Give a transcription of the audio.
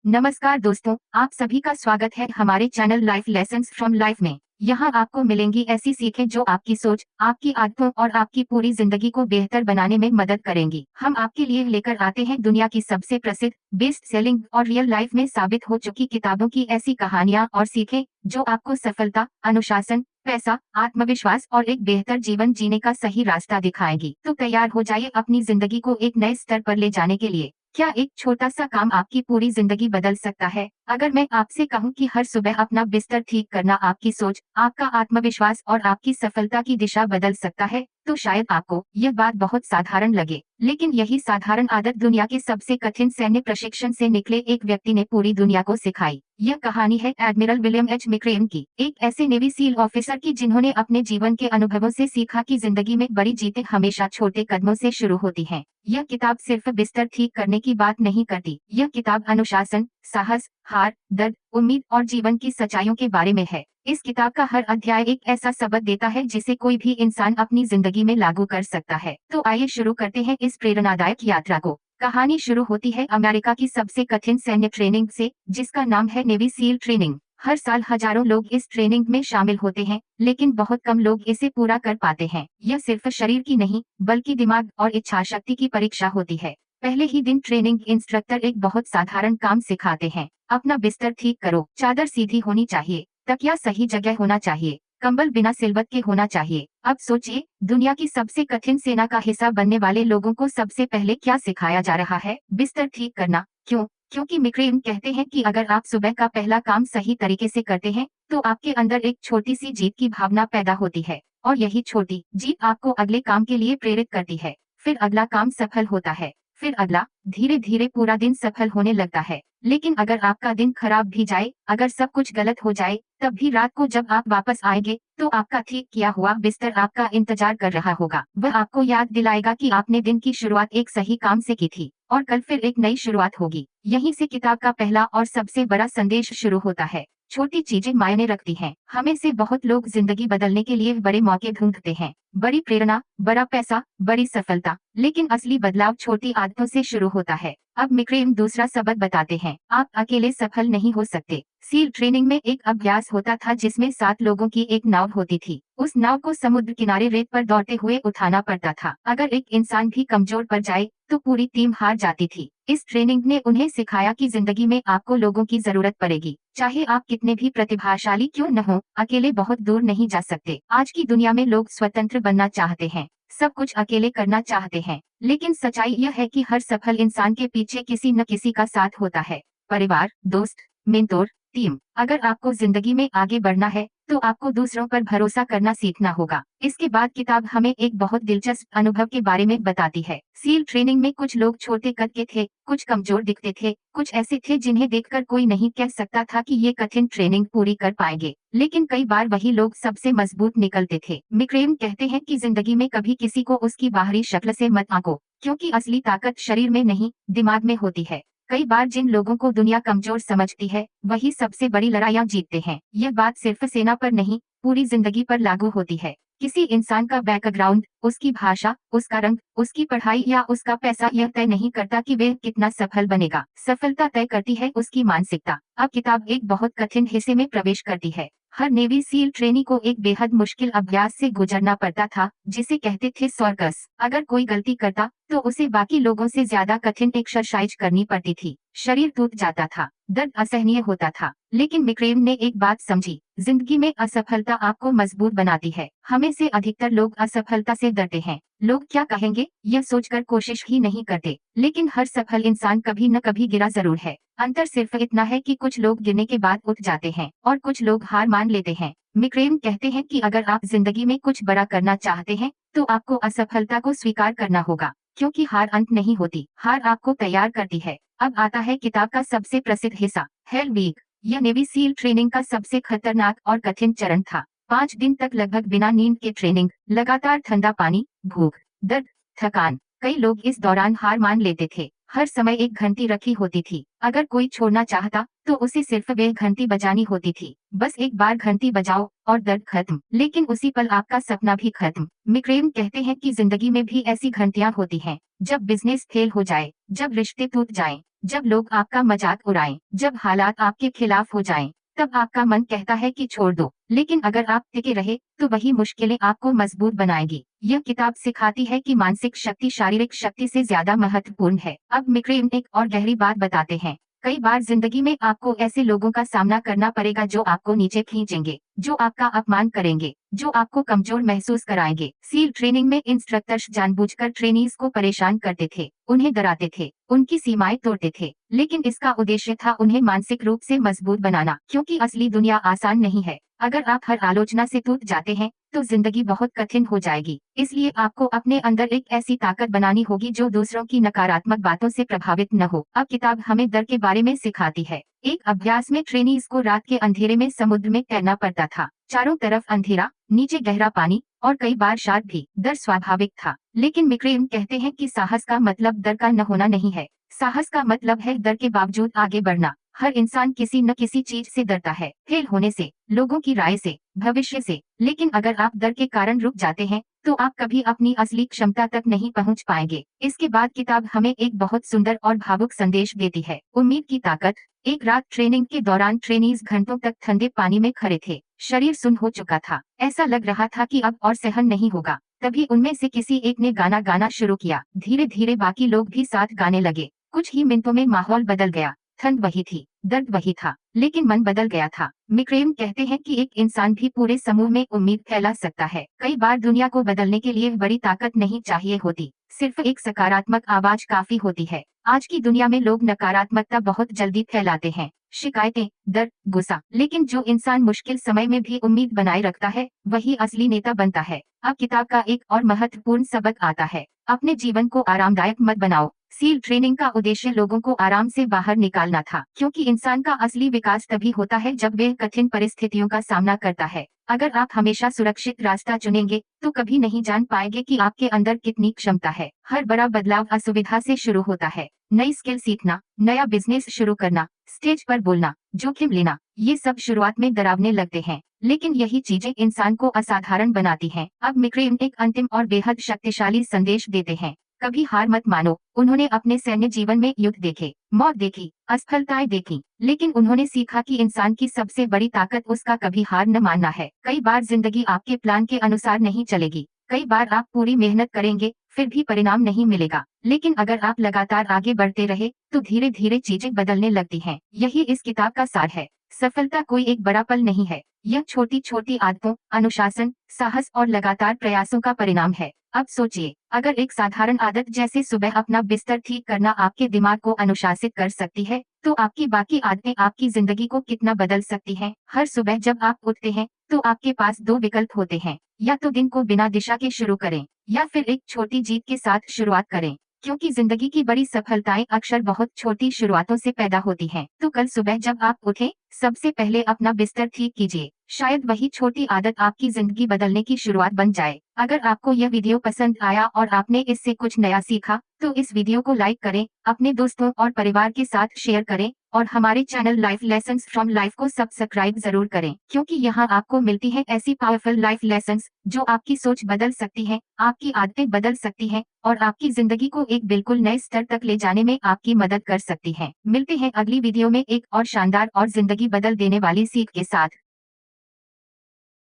नमस्कार दोस्तों, आप सभी का स्वागत है हमारे channel life lessons from life में। यहाँ आपको मिलेंगी ऐसी सीखें जो आपकी सोच, आपकी आदतों और आपकी पूरी जिंदगी को बेहतर बनाने में मदद करेंगी। हम आपके लिए लेकर आते हैं दुनिया की सबसे प्रसिद्ध, बेस्ट सेलिंग और रियल लाइफ में साबित हो चुकी किताबों की ऐसी कहानियाँ और सीखें जो आपको सफलता, अनुशासन, पैसा, आत्मविश्वास और एक बेहतर जीवन जीने का सही रास्ता दिखाएगी। तो तैयार हो जाइए अपनी जिंदगी को एक नए स्तर पर ले जाने के लिए। क्या एक छोटा सा काम आपकी पूरी जिंदगी बदल सकता है? अगर मैं आपसे कहूं कि हर सुबह अपना बिस्तर ठीक करना आपकी सोच, आपका आत्मविश्वास और आपकी सफलता की दिशा बदल सकता है, तो शायद आपको यह बात बहुत साधारण लगे। लेकिन यही साधारण आदत दुनिया के सबसे कठिन सैन्य प्रशिक्षण से निकले एक व्यक्ति ने पूरी दुनिया को सिखाई। यह कहानी है एडमिरल विलियम एच मैक्रेन की, एक ऐसे नेवी सील ऑफिसर की जिन्होंने अपने जीवन के अनुभवों से सीखा कि जिंदगी में बड़ी जीतें हमेशा छोटे कदमों से शुरू होती हैं। यह किताब सिर्फ बिस्तर ठीक करने की बात नहीं करती, यह किताब अनुशासन, साहस, हार, दर्द, उम्मीद और जीवन की सच्चाइयों के बारे में है। इस किताब का हर अध्याय एक ऐसा सबक देता है जिसे कोई भी इंसान अपनी जिंदगी में लागू कर सकता है। तो आइए शुरू करते हैं इस प्रेरणादायक यात्रा को। कहानी शुरू होती है अमेरिका की सबसे कठिन सैन्य ट्रेनिंग से, जिसका नाम है नेवी सील ट्रेनिंग। हर साल हजारों लोग इस ट्रेनिंग में शामिल होते हैं, लेकिन बहुत कम लोग इसे पूरा कर पाते हैं। यह सिर्फ शरीर की नहीं, बल्कि दिमाग और इच्छा शक्ति की परीक्षा होती है। पहले ही दिन ट्रेनिंग इंस्ट्रक्टर एक बहुत साधारण काम सिखाते हैं। अपना बिस्तर ठीक करो, चादर सीधी होनी चाहिए, तकिया सही जगह होना चाहिए, कंबल बिना सिलवट के होना चाहिए। अब सोचिए, दुनिया की सबसे कठिन सेना का हिस्सा बनने वाले लोगों को सबसे पहले क्या सिखाया जा रहा है? बिस्तर ठीक करना। क्यों? क्योंकि मैक्रेन कहते हैं कि अगर आप सुबह का पहला काम सही तरीके से करते हैं, तो आपके अंदर एक छोटी सी जीत की भावना पैदा होती है, और यही छोटी जीत आपको अगले काम के लिए प्रेरित करती है। फिर अगला काम सफल होता है, फिर अगला, धीरे धीरे पूरा दिन सफल होने लगता है। लेकिन अगर आपका दिन खराब भी जाए, अगर सब कुछ गलत हो जाए, तब भी रात को जब आप वापस आएंगे, तो आपका ठीक किया हुआ बिस्तर आपका इंतजार कर रहा होगा। वह आपको याद दिलाएगा कि आपने दिन की शुरुआत एक सही काम से की थी, और कल फिर एक नई शुरुआत होगी। यहीं से किताब का पहला और सबसे बड़ा संदेश शुरू होता है। छोटी चीजें मायने रखती हैं। हमें से बहुत लोग जिंदगी बदलने के लिए बड़े मौके ढूंढते हैं, बड़ी प्रेरणा, बड़ा पैसा, बड़ी सफलता, लेकिन असली बदलाव छोटी आदतों से शुरू होता है। अब मैक्रेन दूसरा सबक बताते हैं, आप अकेले सफल नहीं हो सकते। सील ट्रेनिंग में एक अभ्यास होता था जिसमें 7 लोगों की एक नाव होती थी। उस नाव को समुद्र किनारे रेत पर दौड़ते हुए उठाना पड़ता था। अगर एक इंसान भी कमजोर पड़ जाए, तो पूरी टीम हार जाती थी। इस ट्रेनिंग ने उन्हें सिखाया कि जिंदगी में आपको लोगों की जरूरत पड़ेगी, चाहे आप कितने भी प्रतिभाशाली क्यों न हो, अकेले बहुत दूर नहीं जा सकते। आज की दुनिया में लोग स्वतंत्र बनना चाहते हैं, सब कुछ अकेले करना चाहते हैं, लेकिन सच्चाई यह है कि हर सफल इंसान के पीछे किसी न किसी का साथ होता है। परिवार, दोस्त, मेंटोर, टीम। अगर आपको जिंदगी में आगे बढ़ना है, तो आपको दूसरों पर भरोसा करना सीखना होगा। इसके बाद किताब हमें एक बहुत दिलचस्प अनुभव के बारे में बताती है। सील ट्रेनिंग में कुछ लोग छोटे कद के थे, कुछ कमजोर दिखते थे, कुछ ऐसे थे जिन्हें देखकर कोई नहीं कह सकता था कि ये कठिन ट्रेनिंग पूरी कर पाएंगे। लेकिन कई बार वही लोग सबसे मजबूत निकलते थे। मैक्रेन कहते हैं कि जिंदगी में कभी किसी को उसकी बाहरी शक्ल से मत आंको, क्योंकि असली ताकत शरीर में नहीं, दिमाग में होती है। कई बार जिन लोगों को दुनिया कमजोर समझती है, वही सबसे बड़ी लड़ाइयाँ जीतते हैं। यह बात सिर्फ सेना पर नहीं, पूरी जिंदगी पर लागू होती है। किसी इंसान का बैकग्राउंड, उसकी भाषा, उसका रंग, उसकी पढ़ाई या उसका पैसा यह तय नहीं करता कि वह कितना सफल बनेगा। सफलता तय करती है उसकी मानसिकता। अब किताब एक बहुत कठिन हिस्से में प्रवेश करती है। हर नेवी सील ट्रेनी को एक बेहद मुश्किल अभ्यास से गुजरना पड़ता था, जिसे कहते थे सर्कस। अगर कोई गलती करता, तो उसे बाकी लोगों से ज्यादा कठिन एक्सरसाइज करनी पड़ती थी। शरीर टूट जाता था, दर्द असहनीय होता था, लेकिन मैक्रेन ने एक बात समझी, जिंदगी में असफलता आपको मजबूत बनाती है। हमें से अधिकतर लोग असफलता से डरते हैं। लोग क्या कहेंगे, यह सोचकर कोशिश ही नहीं करते। लेकिन हर सफल इंसान कभी न कभी गिरा जरूर है। अंतर सिर्फ इतना है कि कुछ लोग गिरने के बाद उठ जाते हैं, और कुछ लोग हार मान लेते हैं। मैक्रेन कहते हैं कि अगर आप जिंदगी में कुछ बड़ा करना चाहते हैं, तो आपको असफलता को स्वीकार करना होगा, क्योंकि हार अंत नहीं होती, हार आपको तैयार करती है। अब आता है किताब का सबसे प्रसिद्ध हिस्सा, हेल वीक। यह नेवी सील ट्रेनिंग का सबसे खतरनाक और कठिन चरण था। 5 दिन तक लगभग बिना नींद के ट्रेनिंग, लगातार ठंडा पानी, भूख, दर्द, थकान। कई लोग इस दौरान हार मान लेते थे। हर समय एक घंटी रखी होती थी। अगर कोई छोड़ना चाहता, तो उसे सिर्फ वह घंटी बजानी होती थी। बस एक बार घंटी बजाओ और दर्द खत्म। लेकिन उसी पल आपका सपना भी खत्म। मिक्रेम कहते हैं कि जिंदगी में भी ऐसी घंटियां होती हैं, जब बिजनेस फेल हो जाए, जब रिश्ते टूट जाएं, जब लोग आपका मजाक उड़ाएं, जब हालात आपके खिलाफ हो जाएं, तब आपका मन कहता है कि छोड़ दो। लेकिन अगर आप टिके रहे तो वही मुश्किलें आपको मजबूत बनाएगी। यह किताब सिखाती है कि मानसिक शक्ति शारीरिक शक्ति से ज्यादा महत्वपूर्ण है। अब मिक्रेम एक और गहरी बात बताते हैं। कई बार जिंदगी में आपको ऐसे लोगों का सामना करना पड़ेगा जो आपको नीचे खींचेंगे, जो आपका अपमान करेंगे, जो आपको कमजोर महसूस कराएंगे। सील ट्रेनिंग में इंस्ट्रक्टर्स जानबूझकर ट्रेनीज को परेशान करते थे, उन्हें डराते थे, उनकी सीमाएं तोड़ते थे, लेकिन इसका उद्देश्य था उन्हें मानसिक रूप से मजबूत बनाना, क्योंकि असली दुनिया आसान नहीं है। अगर आप हर आलोचना से टूट जाते हैं तो जिंदगी बहुत कठिन हो जाएगी। इसलिए आपको अपने अंदर एक ऐसी ताकत बनानी होगी जो दूसरों की नकारात्मक बातों से प्रभावित न हो। अब किताब हमें डर के बारे में सिखाती है। एक अभ्यास में ट्रेनीज को रात के अंधेरे में समुद्र में तैरना पड़ता था। चारों तरफ अंधेरा, नीचे गहरा पानी और कई बार शार्क भी। डर स्वाभाविक था, लेकिन मिक्रेम कहते हैं कि साहस का मतलब डर का न होना नहीं है। साहस का मतलब है डर के बावजूद आगे बढ़ना। हर इंसान किसी न किसी चीज से डरता है, फेल होने से, लोगों की राय से, भविष्य से। लेकिन अगर आप डर के कारण रुक जाते हैं तो आप कभी अपनी असली क्षमता तक नहीं पहुंच पाएंगे। इसके बाद किताब हमें एक बहुत सुंदर और भावुक संदेश देती है, उम्मीद की ताकत। एक रात ट्रेनिंग के दौरान ट्रेनीज घंटों तक ठंडे पानी में खड़े थे। शरीर सुन्न हो चुका था, ऐसा लग रहा था कि अब और सहन नहीं होगा। तभी उनमें से किसी एक ने गाना गाना शुरू किया। धीरे धीरे बाकी लोग भी साथ गाने लगे। कुछ ही मिनटों में माहौल बदल गया। ठंड वही थी, दर्द वही था, लेकिन मन बदल गया था। मिक्रेम कहते हैं कि एक इंसान भी पूरे समूह में उम्मीद फैला सकता है। कई बार दुनिया को बदलने के लिए बड़ी ताकत नहीं चाहिए होती, सिर्फ एक सकारात्मक आवाज काफी होती है। आज की दुनिया में लोग नकारात्मकता बहुत जल्दी फैलाते हैं, शिकायतें, डर, गुस्सा। लेकिन जो इंसान मुश्किल समय में भी उम्मीद बनाए रखता है वही असली नेता बनता है। अब किताब का एक और महत्वपूर्ण सबक आता है, अपने जीवन को आरामदायक मत बनाओ। सील ट्रेनिंग का उद्देश्य लोगों को आराम से बाहर निकालना था, क्योंकि इंसान का असली विकास तभी होता है जब वह कठिन परिस्थितियों का सामना करता है। अगर आप हमेशा सुरक्षित रास्ता चुनेंगे तो कभी नहीं जान पाएंगे कि आपके अंदर कितनी क्षमता है। हर बड़ा बदलाव असुविधा से शुरू होता है। नई स्किल सीखना, नया बिजनेस शुरू करना, स्टेज पर बोलना, जोखिम लेना, ये सब शुरुआत में डरावने लगते हैं, लेकिन यही चीजें इंसान को असाधारण बनाती हैं। अब मिक्रेम एक अंतिम और बेहद शक्तिशाली संदेश देते हैं, कभी हार मत मानो। उन्होंने अपने सैन्य जीवन में युद्ध देखे, मौत देखी, असफलताएं देखी, लेकिन उन्होंने सीखा कि इंसान की सबसे बड़ी ताकत उसका कभी हार न मानना है। कई बार जिंदगी आपके प्लान के अनुसार नहीं चलेगी, कई बार आप पूरी मेहनत करेंगे फिर भी परिणाम नहीं मिलेगा, लेकिन अगर आप लगातार आगे बढ़ते रहे तो धीरे धीरे चीजें बदलने लगती हैं। यही इस किताब का सार है। सफलता कोई एक बड़ा पल नहीं है, यह छोटी छोटी आदतों, अनुशासन, साहस और लगातार प्रयासों का परिणाम है। अब सोचिए, अगर एक साधारण आदत जैसे सुबह अपना बिस्तर ठीक करना आपके दिमाग को अनुशासित कर सकती है, तो आपकी बाकी आदतें आपकी जिंदगी को कितना बदल सकती हैं। हर सुबह जब आप उठते हैं तो आपके पास दो विकल्प होते हैं, या तो दिन को बिना दिशा के शुरू करें या फिर एक छोटी जीत के साथ शुरुआत करें, क्योंकि जिंदगी की बड़ी सफलताएं अक्सर बहुत छोटी शुरुआतों से पैदा होती हैं। तो कल सुबह जब आप उठें, सबसे पहले अपना बिस्तर ठीक कीजिए। शायद वही छोटी आदत आपकी जिंदगी बदलने की शुरुआत बन जाए। अगर आपको यह वीडियो पसंद आया और आपने इससे कुछ नया सीखा तो इस वीडियो को लाइक करें, अपने दोस्तों और परिवार के साथ शेयर करें और हमारे channel life lessons from life को सब्सक्राइब जरूर करें, क्योंकि यहाँ आपको मिलती है ऐसी पावरफुल लाइफ लेसन्स जो आपकी सोच बदल सकती है, आपकी आदतें बदल सकती हैं और आपकी जिंदगी को एक बिल्कुल नए स्तर तक ले जाने में आपकी मदद कर सकती हैं। मिलते हैं अगली वीडियो में एक और शानदार और जिंदगी बदल देने वाली सीख के साथ।